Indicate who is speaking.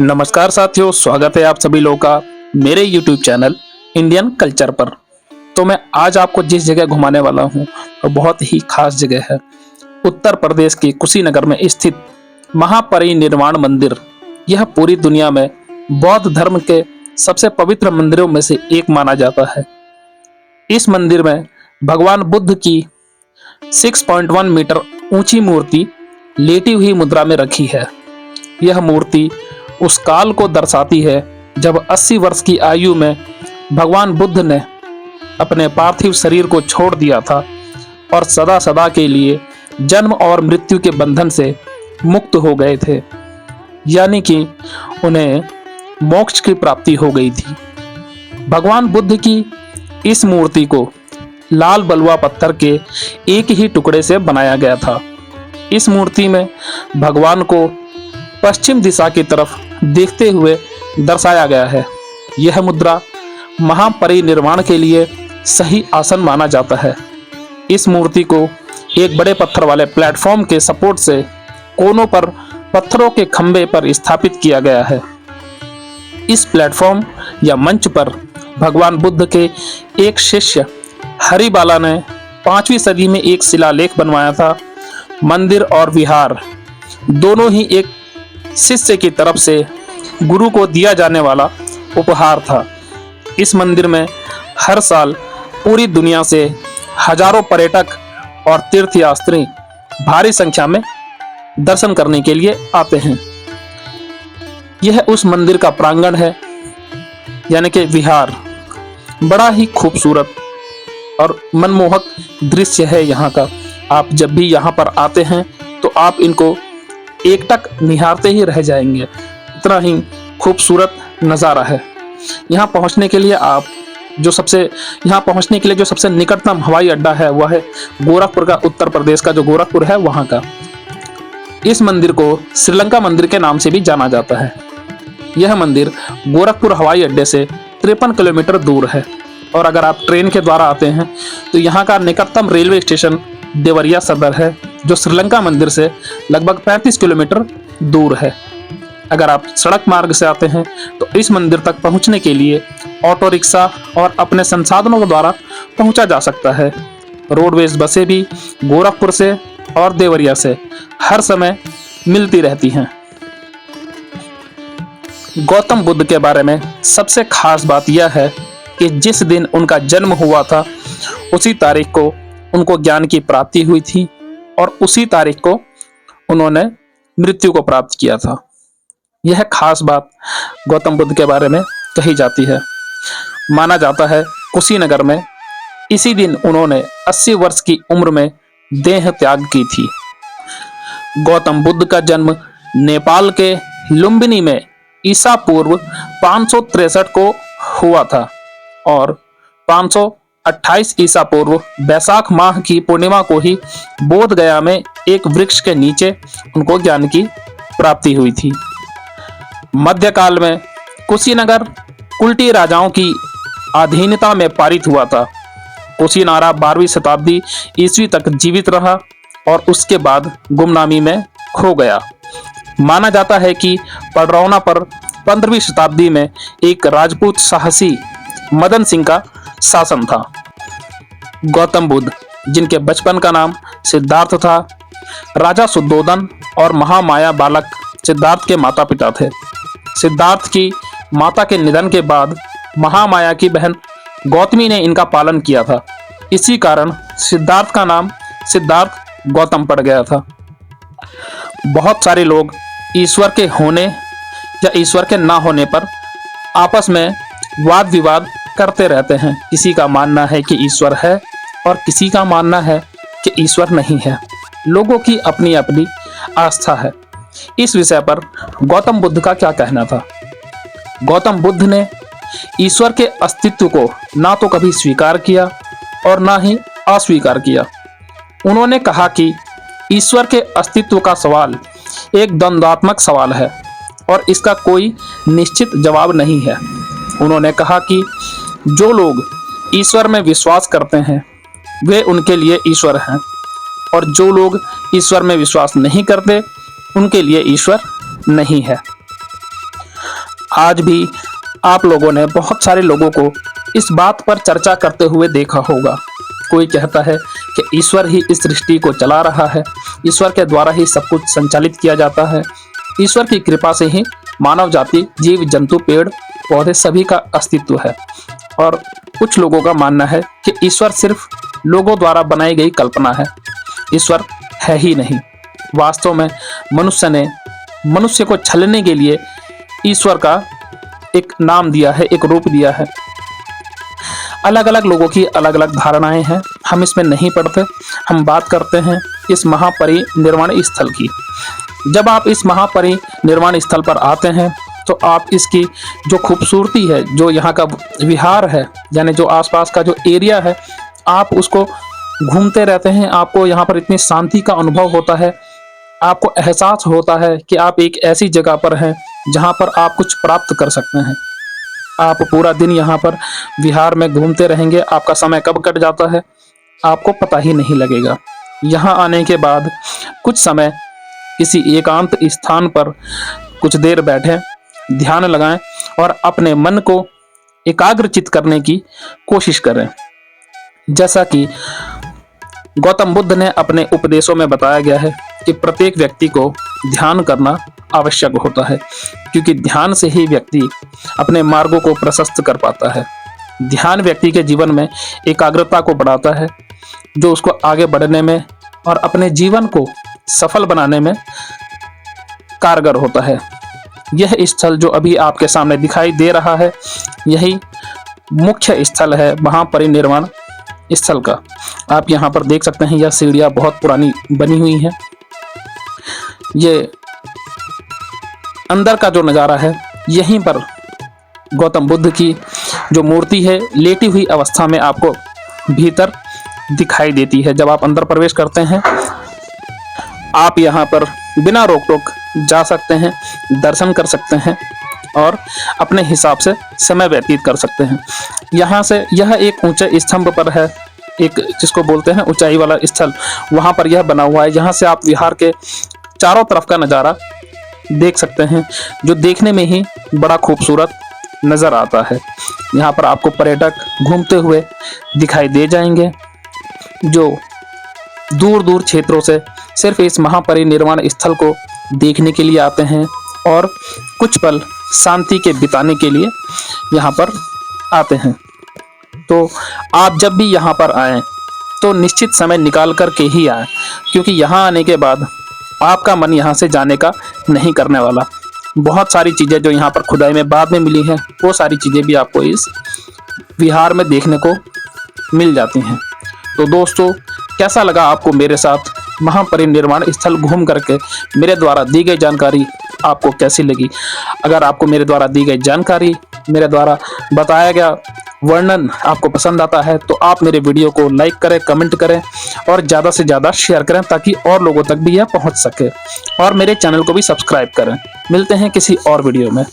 Speaker 1: नमस्कार साथियों, स्वागत है आप सभी लोगों का मेरे YouTube चैनल इंडियन कल्चर पर। तो मैं आज आपको जिस जगह घुमाने वाला हूँ वो बहुत ही खास जगह है। उत्तर प्रदेश के कुशीनगर में स्थित महापरिनिर्वाण मंदिर। यह पूरी दुनिया में बौद्ध धर्म के सबसे पवित्र मंदिरों में से एक माना जाता है। इस मंदिर में भगवान बुद्ध की 6.1 मीटर ऊंची मूर्ति लेटी हुई मुद्रा में रखी है। यह मूर्ति उस काल को दर्शाती है जब 80 वर्ष की आयु में भगवान बुद्ध ने अपने पार्थिव शरीर को छोड़ दिया था और सदा सदा के लिए जन्म और मृत्यु के बंधन से मुक्त हो गए थे, यानी कि उन्हें मोक्ष की प्राप्ति हो गई थी। भगवान बुद्ध की इस मूर्ति को लाल बलुआ पत्थर के एक ही टुकड़े से बनाया गया था। इस मूर्ति में भगवान को पश्चिम दिशा की तरफ देखते हुए दर्शाया गया है। यह मुद्रा महापरिनिर्वाण के लिए सही आसन माना जाता है। इस मूर्ति को एक बड़े पत्थर वाले प्लेटफॉर्म के सपोर्ट से कोनों पर पत्थरों के खंभे पर स्थापित किया गया है। इस प्लेटफॉर्म या मंच पर भगवान बुद्ध के एक शिष्य हरिबाला ने 5वीं सदी में एक शिलालेख बनवाया था। मंदिर और विहार दोनों ही एक शिष्य की तरफ से गुरु को दिया जाने वाला उपहार था। इस मंदिर में हर साल पूरी दुनिया से हजारों पर्यटक और तीर्थयात्री भारी संख्या में दर्शन करने के लिए आते हैं। यह उस मंदिर का प्रांगण है, यानी कि विहार। बड़ा ही खूबसूरत और मनमोहक दृश्य है यहाँ का। आप जब भी यहाँ पर आते हैं तो आप इनको एकटक निहारते ही रह जाएंगे, इतना ही खूबसूरत नज़ारा है। यहाँ पहुँचने के लिए जो सबसे निकटतम हवाई अड्डा है वह है गोरखपुर का, उत्तर प्रदेश का जो गोरखपुर है वहाँ का। इस मंदिर को श्रीलंका मंदिर के नाम से भी जाना जाता है। यह मंदिर गोरखपुर हवाई अड्डे से 53 किलोमीटर दूर है। और अगर आप ट्रेन के द्वारा आते हैं तो यहाँ का निकटतम रेलवे स्टेशन देवरिया सदर है, जो श्रीलंका मंदिर से लगभग 35 किलोमीटर दूर है। अगर आप सड़क मार्ग से आते हैं तो इस मंदिर तक पहुंचने के लिए ऑटो रिक्शा और अपने संसाधनों के द्वारा पहुंचा जा सकता है। रोडवेज बसें भी गोरखपुर से और देवरिया से हर समय मिलती रहती हैं। गौतम बुद्ध के बारे में सबसे खास बात यह है कि जिस दिन उनका जन्म हुआ था उसी तारीख को उनको ज्ञान की प्राप्ति हुई थी और उसी तारीख को उन्होंने मृत्यु को प्राप्त किया था। यह खास बात गौतम बुद्ध के बारे में कही जाती है। माना जाता है कुशीनगर में इसी दिन उन्होंने 80 वर्ष की उम्र में देह त्याग की थी। गौतम बुद्ध का जन्म नेपाल के लुम्बिनी में ईसा पूर्व 563 को हुआ था और 528 ईसा पूर्व बैसाख माह की पूर्णिमा को ही बोध गया में एक वृक्ष के नीचे उनको ज्ञान की प्राप्ति हुई थी। मध्यकाल में कुशीनगर कुल्टी राजाओं की अधीनता में पारित हुआ था। कुशीनारा 12वीं शताब्दी ईस्वी तक जीवित रहा और उसके बाद गुमनामी में खो गया। माना जाता है कि पडरौना पर 15वीं शताब्दी में एक राजपूत साहसी मदन सिंह का शासन था। गौतम बुद्ध, जिनके बचपन का नाम सिद्धार्थ था, राजा शुद्धोदन और महामाया बालक सिद्धार्थ के माता पिता थे। सिद्धार्थ की माता के निधन के बाद महामाया की बहन गौतमी ने इनका पालन किया था। इसी कारण सिद्धार्थ का नाम सिद्धार्थ गौतम पड़ गया था। बहुत सारे लोग ईश्वर के होने या ईश्वर के ना होने पर आपस में वाद विवाद करते रहते हैं। किसी का मानना है कि ईश्वर है और किसी का मानना है कि ईश्वर नहीं है। लोगों की अपनी अपनी आस्था है। इस विषय पर गौतम बुद्ध का क्या कहना था? गौतम बुद्ध ने ईश्वर के अस्तित्व को ना तो कभी स्वीकार किया और ना ही अस्वीकार किया। उन्होंने कहा कि ईश्वर के अस्तित्व का सवाल एक द्वंद्वात्मक सवाल है और इसका कोई निश्चित जवाब नहीं है। उन्होंने कहा कि जो लोग ईश्वर में विश्वास करते हैं वे उनके लिए ईश्वर हैं और जो लोग ईश्वर में विश्वास नहीं करते उनके लिए ईश्वर नहीं है। आज भी आप लोगों ने बहुत सारे लोगों को इस बात पर चर्चा करते हुए देखा होगा। कोई कहता है कि ईश्वर ही इस सृष्टि को चला रहा है, ईश्वर के द्वारा ही सब कुछ संचालित किया जाता है, ईश्वर की कृपा से ही मानव जाति, जीव जंतु, पेड़ पौधे सभी का अस्तित्व है। और कुछ लोगों का मानना है कि ईश्वर सिर्फ लोगों द्वारा बनाई गई कल्पना है, ईश्वर है ही नहीं। वास्तव में मनुष्य ने मनुष्य को छलने के लिए ईश्वर का एक नाम दिया है, एक रूप दिया है। अलग अलग लोगों की अलग अलग धारणाएं हैं, हम इसमें नहीं पड़ते। हम बात करते हैं इस महापरिनिर्वाण स्थल की। जब आप इस महापरिनिर्वाण स्थल पर आते हैं तो आप इसकी जो खूबसूरती है, जो यहाँ का विहार है, यानी जो आसपास का जो एरिया है, आप उसको घूमते रहते हैं। आपको यहाँ पर इतनी शांति का अनुभव होता है, आपको एहसास होता है कि आप एक ऐसी जगह पर हैं जहाँ पर आप कुछ प्राप्त कर सकते हैं। आप पूरा दिन यहाँ पर विहार में घूमते रहेंगे, आपका समय कब कट जाता है आपको पता ही नहीं लगेगा। यहाँ आने के बाद कुछ समय किसी एकांत स्थान पर कुछ देर बैठें, ध्यान लगाएं और अपने मन को एकाग्रचित करने की कोशिश करें। जैसा कि गौतम बुद्ध ने अपने उपदेशों में बताया गया है कि प्रत्येक व्यक्ति को ध्यान करना आवश्यक होता है, क्योंकि ध्यान से ही व्यक्ति अपने मार्गों को प्रशस्त कर पाता है। ध्यान व्यक्ति के जीवन में एकाग्रता को बढ़ाता है, जो उसको आगे बढ़ने में और अपने जीवन को सफल बनाने में कारगर होता है। यह स्थल जो अभी आपके सामने दिखाई दे रहा है, यही मुख्य स्थल है महापरिनिर्वाण स्थल का। आप यहाँ पर देख सकते हैं, यह सीढ़ियाँ बहुत पुरानी बनी हुई हैं। ये अंदर का जो नज़ारा है, यहीं पर गौतम बुद्ध की जो मूर्ति है लेटी हुई अवस्था में आपको भीतर दिखाई देती है। जब आप अंदर प्रवेश करते हैं, आप यहाँ पर बिना रोक टोक जा सकते हैं, दर्शन कर सकते हैं और अपने हिसाब से समय व्यतीत कर सकते हैं। यहाँ से यह एक ऊंचे स्तंभ पर है, एक जिसको बोलते हैं ऊंचाई वाला स्थल, वहाँ पर यह बना हुआ है। यहाँ से आप विहार के चारों तरफ का नज़ारा देख सकते हैं, जो देखने में ही बड़ा खूबसूरत नज़र आता है। यहाँ पर आपको पर्यटक घूमते हुए दिखाई दे जाएंगे, जो दूर दूर क्षेत्रों से सिर्फ इस महापरिनिर्वाण स्थल को देखने के लिए आते हैं और कुछ पल शांति के बिताने के लिए यहाँ पर आते हैं। तो आप जब भी यहाँ पर आएँ तो निश्चित समय निकाल कर के ही आएँ, क्योंकि यहाँ आने के बाद आपका मन यहाँ से जाने का नहीं करने वाला। बहुत सारी चीज़ें जो यहाँ पर खुदाई में बाद में मिली हैं, वो सारी चीज़ें भी आपको इस विहार में देखने को मिल जाती हैं। तो दोस्तों, कैसा लगा आपको मेरे साथ महापरिनिर्वाण स्थल घूम करके? मेरे द्वारा दी गई जानकारी आपको कैसी लगी? अगर आपको मेरे द्वारा दी गई जानकारी, मेरे द्वारा बताया गया वर्णन आपको पसंद आता है तो आप मेरे वीडियो को लाइक करें, कमेंट करें और ज़्यादा से ज़्यादा शेयर करें, ताकि और लोगों तक भी यह पहुंच सके। और मेरे चैनल को भी सब्सक्राइब करें। मिलते हैं किसी और वीडियो में।